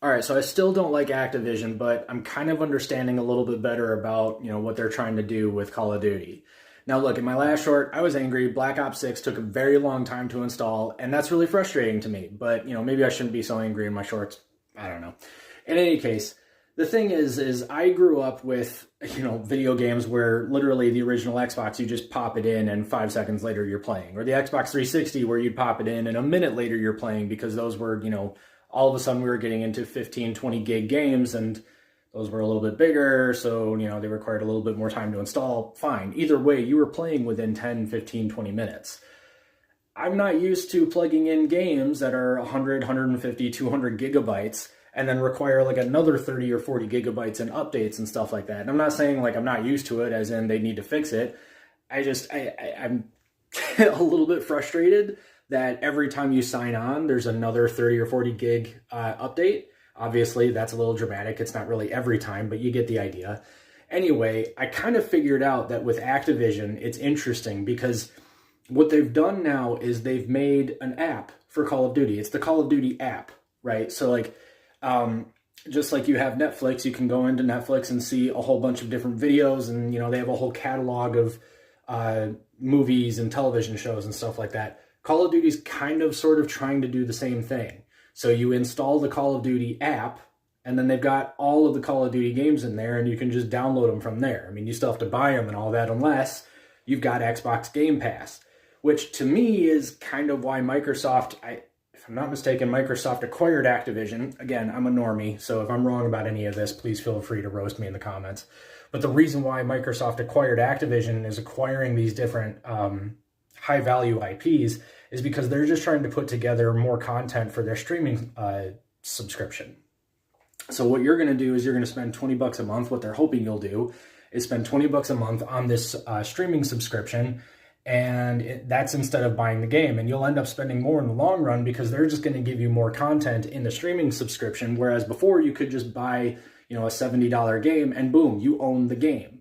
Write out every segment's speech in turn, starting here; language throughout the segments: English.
All right, so I still don't like Activision, but I'm kind of understanding a little bit better about, what they're trying to do with Call of Duty. Now, look, in my last short, I was angry. Black Ops 6 took a very long time to install, and that's really frustrating to me. But, maybe I shouldn't be so angry in my shorts. I don't know. In any case, the thing is I grew up with, video games where literally the original Xbox, you just pop it in and 5 seconds later you're playing. Or the Xbox 360 where you'd pop it in and a minute later you're playing, because those were, all of a sudden we were getting into 15, 20 gig games, and those were a little bit bigger, so, they required a little bit more time to install. Fine. Either way, you were playing within 10, 15, 20 minutes. I'm not used to plugging in games that are 100, 150, 200 gigabytes and then require like another 30 or 40 gigabytes in updates and stuff like that. And I'm not saying like I'm not used to it, as in they need to fix it. I'm a little bit frustrated that every time you sign on, there's another 30 or 40 gig update. Obviously, that's a little dramatic. It's not really every time, but you get the idea. Anyway, I kind of figured out that with Activision, it's interesting because what they've done now is they've made an app for Call of Duty. It's the Call of Duty app, right? So like, just like you have Netflix, you can go into Netflix and see a whole bunch of different videos, and they have a whole catalog of movies and television shows and stuff like that. Call of Duty's kind of sort of trying to do the same thing. So you install the Call of Duty app, and then they've got all of the Call of Duty games in there, and you can just download them from there. I mean, you still have to buy them and all that, unless you've got Xbox Game Pass, which to me is kind of why Microsoft, if I'm not mistaken, Microsoft acquired Activision. Again, I'm a normie, so if I'm wrong about any of this, please feel free to roast me in the comments. But the reason why Microsoft acquired Activision is acquiring these different high-value IPs is because they're just trying to put together more content for their streaming subscription. So what you're going to do is you're going to spend $20 a month. What they're hoping you'll do is spend $20 a month on this streaming subscription, and that's instead of buying the game. And you'll end up spending more in the long run because they're just going to give you more content in the streaming subscription, whereas before you could just buy, a $70 game and boom, you own the game.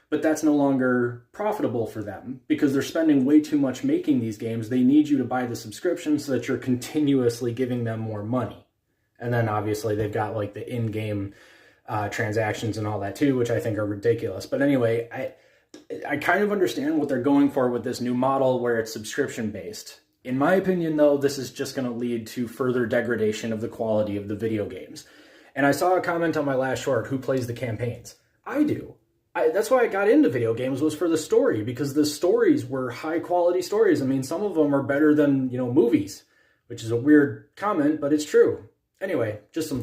But that's no longer profitable for them because they're spending way too much making these games. They need you to buy the subscription so that you're continuously giving them more money. And then obviously they've got like the in-game transactions and all that too, which I think are ridiculous. But anyway, I kind of understand what they're going for with this new model where it's subscription-based. In my opinion, though, this is just going to lead to further degradation of the quality of the video games. And I saw a comment on my last short, who plays the campaigns? I do. That's why I got into video games, was for the story, because the stories were high-quality stories. I mean, some of them are better than, movies, which is a weird comment, but it's true. Anyway, just some